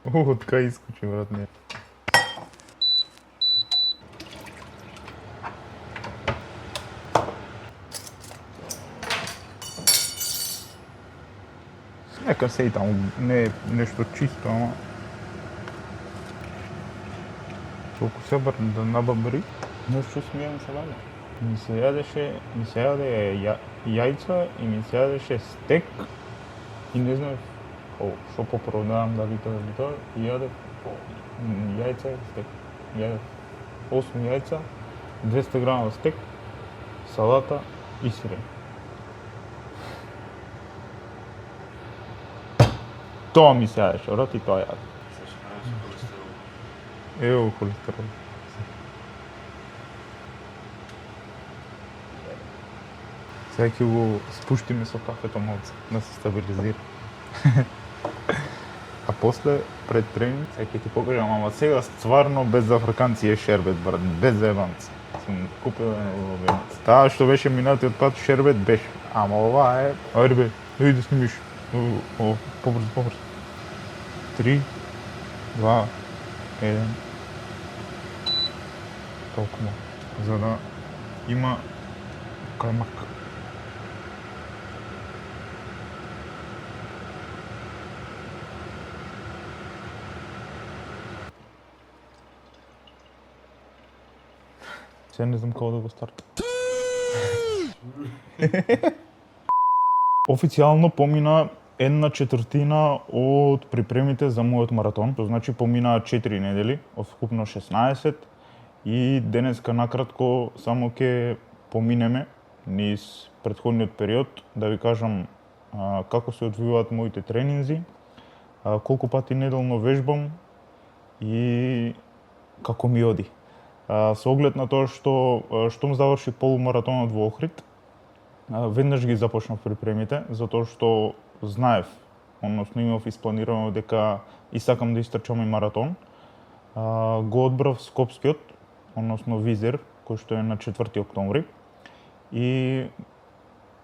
Од кај искочи, брат, не. Нека се и таму, не е нешто чисто, ама... Толку се да набабри, нешто смијам се валя. Ми се јаде јајца и ми се јадеше стек и не знам што попродавам дали тоа и јадев јајца и стек. Јадев 8 јајца, 200 грама стек, салата и сирење. Тоа ми се јадеше, брат, и тоа јадев. Ево холестерол. Сега ќе го спуштиме со кафето малце, да се стабилизира. А после, пред тренинг, сега ќе ти покажам, ама сега стварно без африканци е шербет, брат, без заебанци. Сум купил венец. Таа што беше минатиот пат шербет беше, ама ова е... Ајде бе, иди да снимиш. Побрзо. 3, 2, 1... Толку малку, за да има кајмак. Сега не знам како да го стартам. Официјално помина 1/4 од припремите за мојот маратон. Тоа значи поминаа 4 недели, од вкупно 16. И денеска накратко само ќе поминеме низ претходниот период, да ви кажам како се одвиваат моите тренинзи, колку пати неделно вежбам и како ми оди. Со оглед на тоа штом заврши полумаратонот во Охрид, веднаш ги започнав припремите, затоа што знаев, односно имав испланирано дека и сакам да истрчам и маратон. Го одбрав Скопскиот, односно Визер, кој што е на 4 октомври. И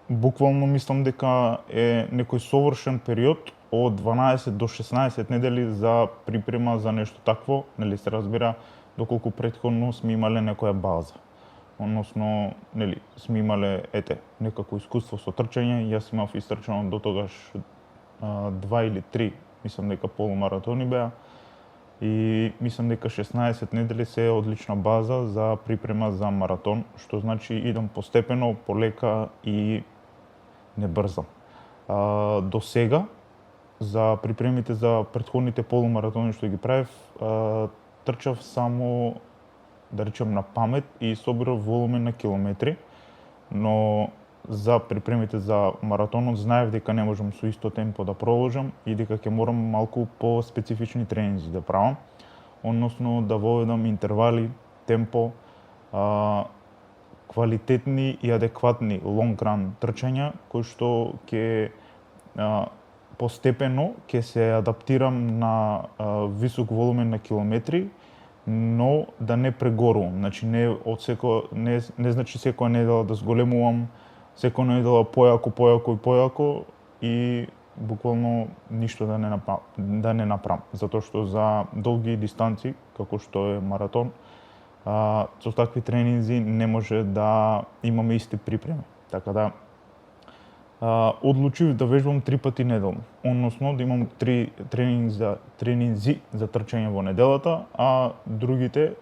буквално мислам дека е некој совршен период од 12 до 16 недели за припрема за нешто такво, нели се разбира, доколку претходно сме имале некоја база. Односно, нели, сме имале, некако искуство со трчање, јас имав истрчано до тогаш 2 или 3, мислам дека полумаратони беа. И мислам дека 16 недели се е одлична база за припрема за маратон, што значи идам постепено, полека и не брзам. До сега, за припремите за претходните полумаратони што ги правев, трчав само, да речем, на памет и собирав волумен на километри, но за припремите за маратонот знаев дека не можам со исто темпо да продолжам и дека ќе морам малку по-специфични тренинзи да правам, односно да воведам интервали, темпо, квалитетни и адекватни long run трчања, кои што ќе постепено ќе се адаптирам на висок волумен на километри, но да не прегорувам. Значи не значи секоја недела да зголемувам, секоја недела појако и буквално ништо да не направам, затоа што за долги дистанци, како што е маратон, со такви тренинзи не може да имаме исти припреми. Така да одлучив да вежбам 3 пати неделно, односно да имам 3 тренинзи за трчање во неделата, а другите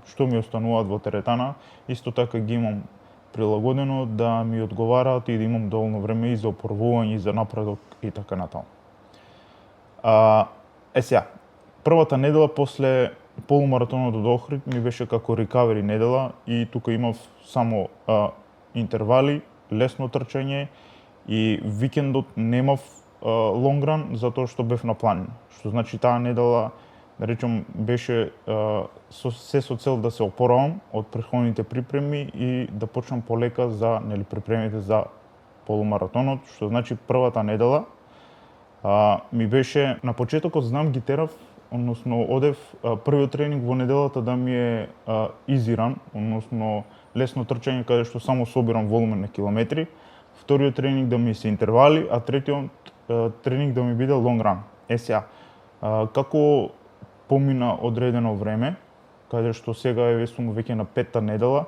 што ми остануваат во теретана, исто така ги имам прилагодено да ми одговараат и да имам доволно време и за опорвување, и за напредок и така натаму. Сега, првата недела после полумаратонот од Охрид ми беше како recovery недела и тука имав само интервали, лесно трчање и викендот немав long run затоа што бев на планина. Што значи таа недела, да речем, беше со цел да се опоравам од претходните припреми и да почнам полека за припремите за полумаратонот, што значи првата недела ми беше на почетокот знам ги терав, односно одев првиот тренинг во неделата да ми е easy run, односно лесно трчање каде што само собирам волумен на километри, вториот тренинг да ми се интервали, а третиот тренинг да ми биде long run. Сега, Како помина одредено време, каде што сега сум веќе на 5-та недела,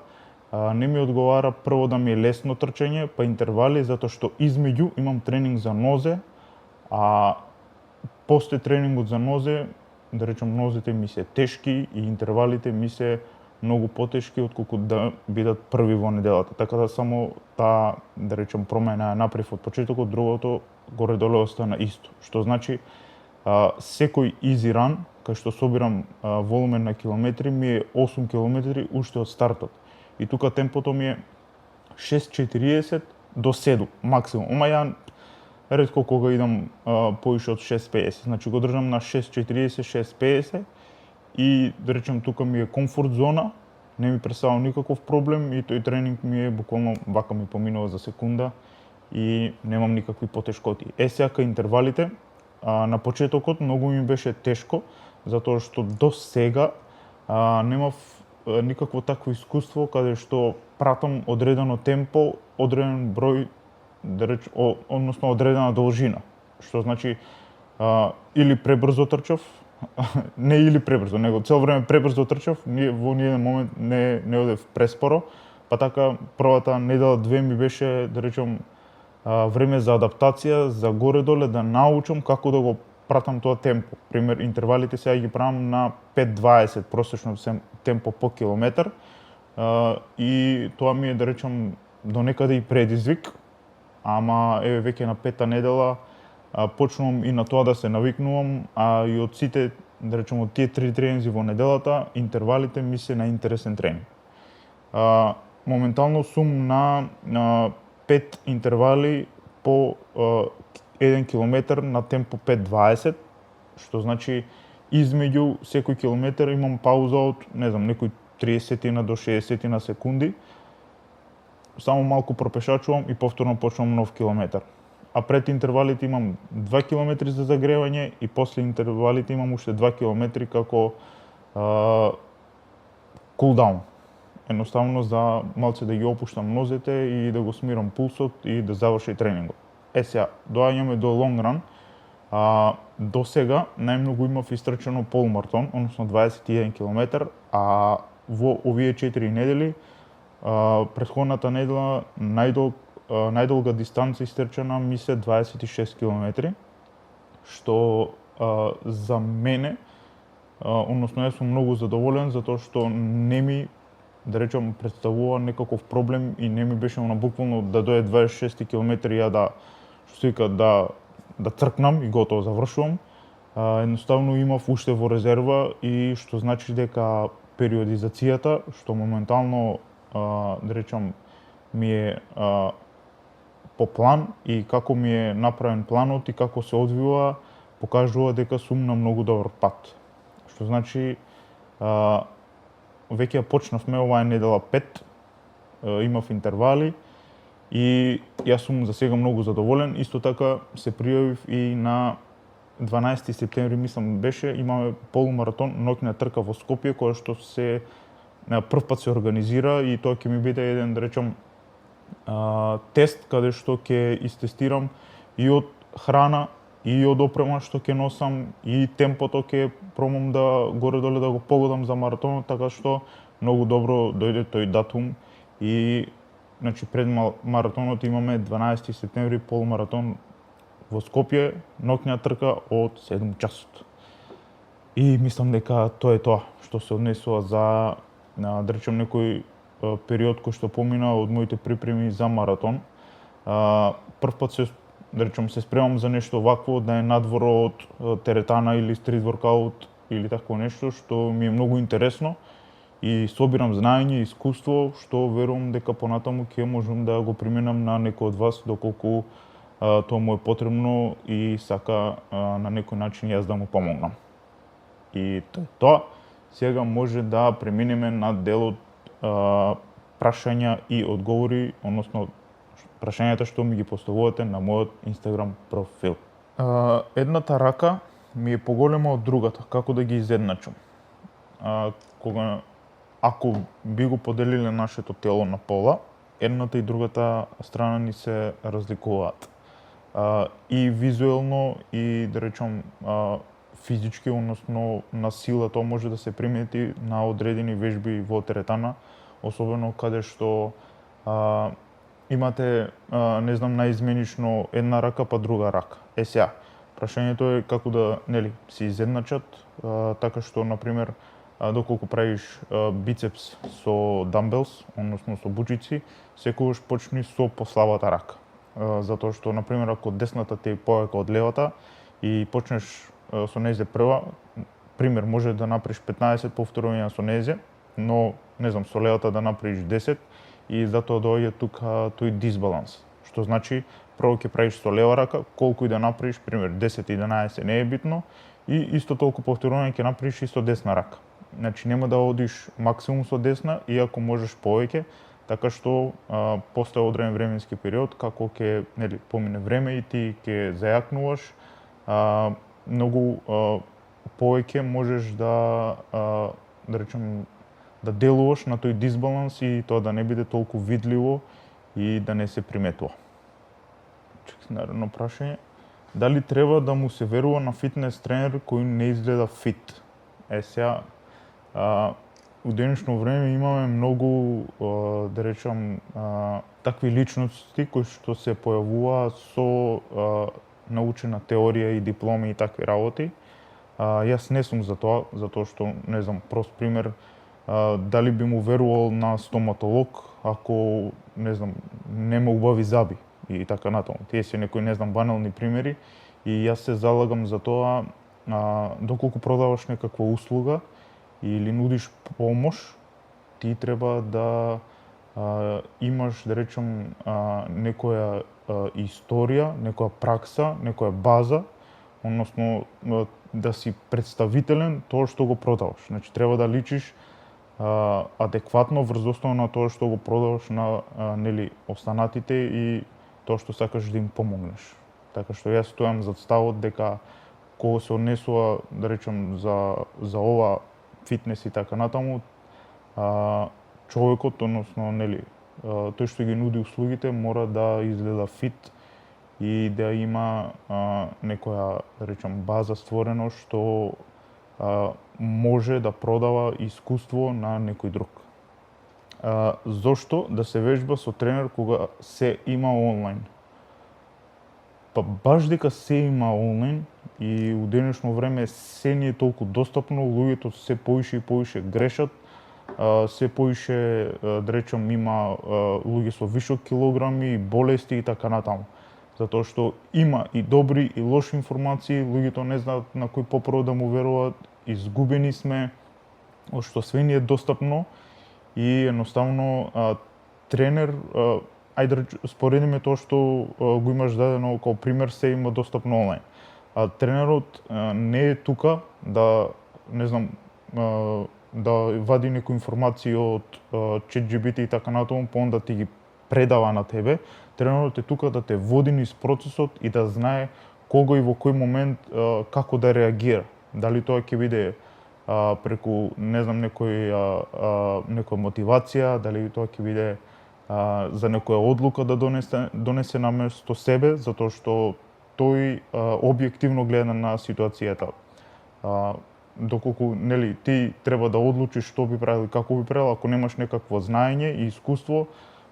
не ми одговара прво да ми е лесно трчање, па интервали, затоа што измеѓу имам тренинг за нозе, а после тренингот за нозе, да речем, нозете ми се тешки и интервалите ми се многу потешки отколку да бидат први во неделата. Така да само таа, да речем, промена ја направив од почетокот, другото горе-доле остана исто. Што значи, секој easy run, кај што собирам волумен на километри, ми е 8 километри уште од стартот. И тука темпото ми е 6:40 до 7 максимум. Ама ја ретко кога идам поише од 6:50. Значи го држам на 6:40, 6:50 и да речем тука ми е комфорт зона, не ми представува никаков проблем и тој тренинг ми е буквално вака ми поминува за секунда и немам никакви потешкоти. Сега кај интервалите, на почетокот многу ми беше тешко, затоа што до сега немав никакво такво искуство каде што пратам одредено темпо, одреден број, да речем, односно одредена должина. Што значи или пребрзо трчав, не или пребрзо, него цело време пребрзо трчав, во ниеден момент не одев преспоро, па така првата недела две ми беше, да речем, време за адаптација, за горе-доле да научам како да го пратам тоа темпо. Пример, интервалите сега ги правам на 5:20 просечно темпо по километар и тоа ми е, да речем, до некаде и предизвик, ама еве веќе на 5-та недела почнувам и на тоа да се навикнувам, а и од сите, да речем, од тие 3 тренинзи во неделата, интервалите ми се најинтересен тренинг. Моментално сум на 5 интервали по 1 километар на темпо 5:20, што значи измеѓу секој километар имам пауза од, не знам, некои 30 до 60 секунди. Само малку пропешачувам и повторно почнувам нов километар. А пред интервалите имам 2 километри за загревање и после интервалите имам уште 2 километри како кулдаун. Едноставно за малце да ги опуштам нозете и да го смирам пулсот и да заврши тренингот. Сега, доаѓаме до лонг ран. До сега најмногу имав истрчано полумаратон, односно 21 километар, а во овие 4 недели, претходната недела најдолга дистанца истрчана ми се 26 километри, што за мене, односно јас сум многу задоволен затоа што не ми, да речем, представува некаков проблем и не ми беше на буквално да дојде 26 километри ја да, што се вика, да тркнам и готово завршувам. Едноставно имав уште во резерва и што значи дека периодизацијата, што моментално, да речем, ми е по план и како ми е направен планот и како се одвива, покажува дека сум на многу добар пат. Што значи, веќе ја почнавме оваа недела 5, имав интервали и јас сум за сега многу задоволен. Исто така се пријавив и на 12 септември, мислам беше, имаме полумаратон ноќна трка во Скопје, која што се прв пат се организира и тоа ќе ми биде еден, да речем, тест каде што ќе истестирам и од храна и од опрема што ќе носам и темпото ќе пробам да горе-доле да го погодам за маратонот, така што многу добро дојде тој датум и значи пред маратонот имаме 12 септември полумаратон во Скопје, ноќна трка од 7 часот. И мислам дека тоа е тоа што се однесува за, да речем, некој период кој што помина од моите припреми за маратон. Прв пат се, да речем, се спремам за нешто вакво, да е надвор од теретана или стрит воркаут или такво нешто што ми е многу интересно и собирам знаење и искуство што верувам дека понатаму ќе можам да го применам на некој од вас доколку тоа му е потребно и сака на некој начин јас да му помогнам. И тоа е тоа. Сега може да преминеме на делот прашања и одговори, односно прашањата што ми ги поставувате на мојот Инстаграм профил. Едната рака ми е поголема од другата, како да ги изедначам. Ако би го поделиле нашето тело на пола, едната и другата страна ни се разликуваат. И визуелно, и да речем физички, односно на сила, тоа може да се примети на одредени вежби во теретана, особено каде што имате, не знам, наизменично една рака па друга рака. Сега, прашањето е како да, нели, се изедначат, така што, например, доколку правиш бицепс со дамбелс, односно со бучици, секогаш почни со послабата рака. Затоа што, например, ако десната ти е повеќе од левата и почнеш со незе прва, пример, може да направиш 15 повторувања со незе, но, не знам, со левата да направиш 10 и затоа доаѓа тука тој дисбаланс. Што значи, прво ќе правиш со лева рака, колку и да направиш, пример, 10-11 не е битно, и исто толку повторување ќе направиш и со десна рака. Значи, нема да одиш максимум со десна, иако можеш повеќе, така што постои одреден временски период, како ќе, нели, помине време и ти ќе зајакнуваш, многу повеќе можеш да речем, да делуваш на тој дисбаланс и тоа да не биде толку видливо и да не се приметува. Наредно прашање. Дали треба да му се верува на фитнес тренер кој не изгледа фит? Сега, у денешно време имаме многу, да речам, такви личности кои што се појавуваат со научена теорија и дипломи и такви работи. Јас не сум за тоа, затоа што, не знам, прост пример, дали би му верувал на стоматолог ако, не знам, нема убави заби и така натаму. Тие се некои, не знам, банални примери и јас се залагам за тоа, доколку продаваш некаква услуга или нудиш помош, ти треба да имаш, да речем, некоја историја, некоја пракса, некоја база, односно да си представителен тоа што го продаваш. Значи, треба да личиш адекватно врз основа на тоа што го продаваш на нели останатите и тоа што сакаш да им помогнеш. Така што јас стојам зад ставот дека кога се однесува, да речем, за ова фитнес и така натаму, човекот, односно, нели, тој што ги нуди услугите мора да изгледа фит и да има некоја, да речем, база створено што може да продава искуство на некој друг. Зошто да се вежба со тренер кога се има онлайн? Па баш дека се има онлайн и у денешно време се не е толку достапно, луѓето се поише и поише грешат, се поише, да речем, има луѓе со вишок килограми, болести и така натаму. Затоа што има и добри и лоши информации, луѓето не знаат на кој попрво да му веруваат, изгубени сме, што све ни е достапно и едноставно тренер, ајде да споредиме тоа што го имаш дадено како пример, се има достапно онлайн. А тренерот не е тука да, не знам, да вади некои информации од ChatGPT и така натаму, па онда ти ги предава на тебе. Тренерот е тука да те води низ процесот и да знае кога и во кој момент како да реагира. Дали тоа ќе биде преку, не знам, некоја мотивација, дали тоа ќе биде за некоја одлука да донесе наместо себе, затоа што тој објективно гледа на ситуацијата. Доколку, нели, ти треба да одлучиш што би правил и како би правил, ако немаш некакво знаење и искуство,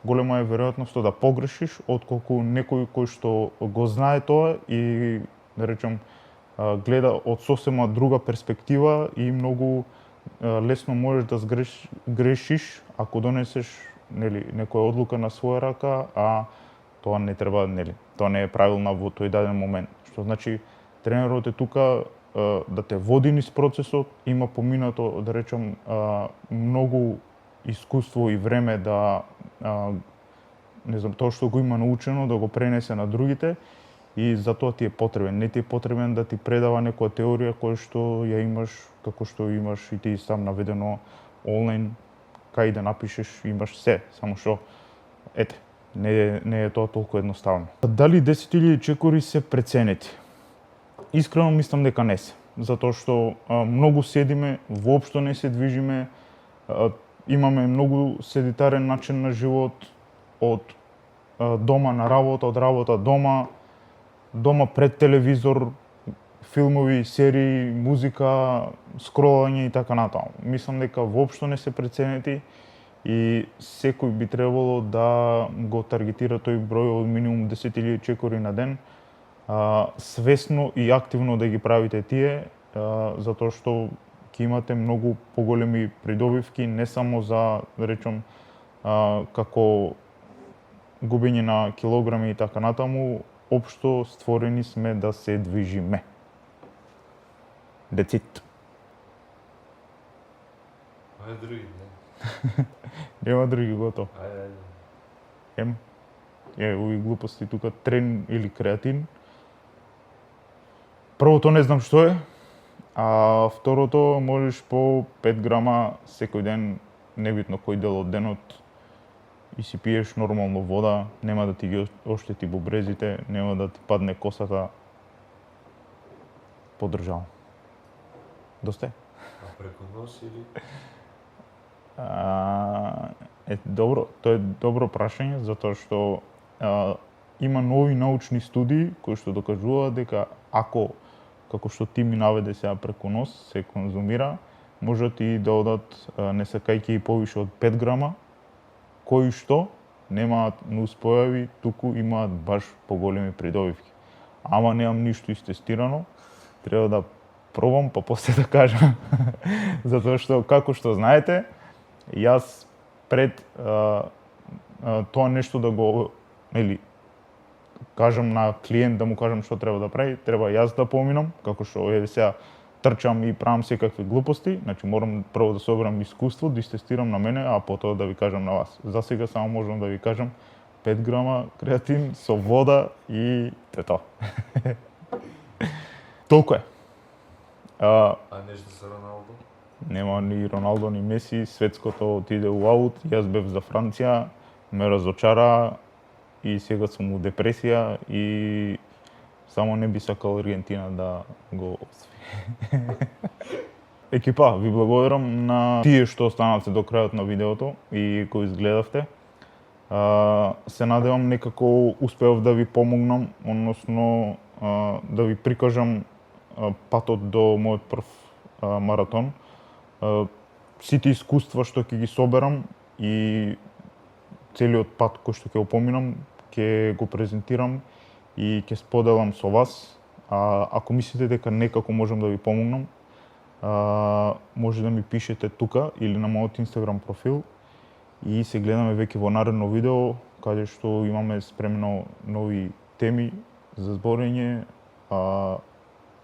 голема е веројатноста да погрешиш, отколку некој кој што го знае тоа и, да речем, гледа од сосема друга перспектива и многу лесно можеш да грешиш ако донесеш, нели, некоја одлука на своја рака, а тоа не треба, нели, тоа не е правилна во тој даден момент. Што значи тренерот е тука да те води низ процесот, има поминато, да речем, многу искуство и време да, не знам, тоа што го има научено да го пренесе на другите и затоа ти е потребен. Не ти е потребен да ти предава некоја теорија која што ја имаш, како што имаш и ти сам наведено онлайн, кај да напишеш, имаш се, само што, ете, не е тоа толку едноставно. Дали 10.000 чекори се преценети? Искрено мислам дека не се, затоа што многу седиме, воопшто не се движиме, имаме многу седитарен начин на живот, од дома на работа, од работа дома пред телевизор, филмови, серии, музика, скролање и така натаму. Мислам дека воопшто не се преценети и секој би требало да го таргетира тој број од минимум 10.000 чекори на ден, свесно и активно да ги правите тие, затоа што ќе имате многу поголеми придобивки, не само за, да речам, како губење на килограми и така натаму, општо створени сме да се движиме. That's it. Ајде други, Нема други, готово. Ајде. Ови глупости тука, трен или креатин. Првото не знам што е, а второто можеш по 5 грама секој ден, небитно кој дел од денот, и си пиеш нормално вода, нема да ти ги оштети бубрезите, нема да ти падне косата. Поддржавам. Доста е? А преку нос или? Добро, тоа е добро прашање, затоа што има нови научни студии кои што докажуваат дека ако, како што ти ми наведе сега преку нос, се конзумира, можат и да одат не сакајќи и повише од 5 грама, кои што немаат нуспојави, туку имаат баш поголеми придобивки. Ама немам ништо истестирано, треба да пробам, па после да кажам. Затоа што, како што знаете, јас пред тоа нешто да го, кажам на клиент, да му кажам што треба да прави, треба јас да поминам, како што сега трчам и правам секакви глупости, значи морам прво да соберам искуство, да истестирам на мене, а потоа да ви кажам на вас. За сега само можам да ви кажам 5 грама креатин со вода и тоа. Толку е. А нешто со Роналдо? Нема ни Роналдо, ни Меси, светското отиде у аут, јас бев за Франција, ме разочара и сега сум у депресија и само не би сакал Аргентина да го освои. Екипа, ви благодарам на тие што останавте до крајот на видеото и кој изгледавте. Се надевам некако успеав да ви помогнам, односно да ви прикажам патот до мојот прв маратон. Сите искуства што ќе ги соберам и целиот пат кој што ќе го поминам, ќе го презентирам и ќе споделам со вас. Ако мислите дека некако можам да ви помогнам, може да ми пишете тука или на мојот Инстаграм профил и се гледаме веќе во наредно видео, каде што имаме спремно нови теми за зборење,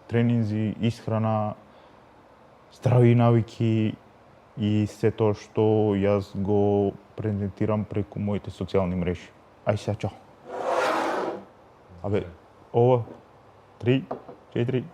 тренинзи, исхрана, здрави навики и се тоа што јас го презентирам преку моите социјални мрежи. Ај сега, чао. Ова, 3, 4,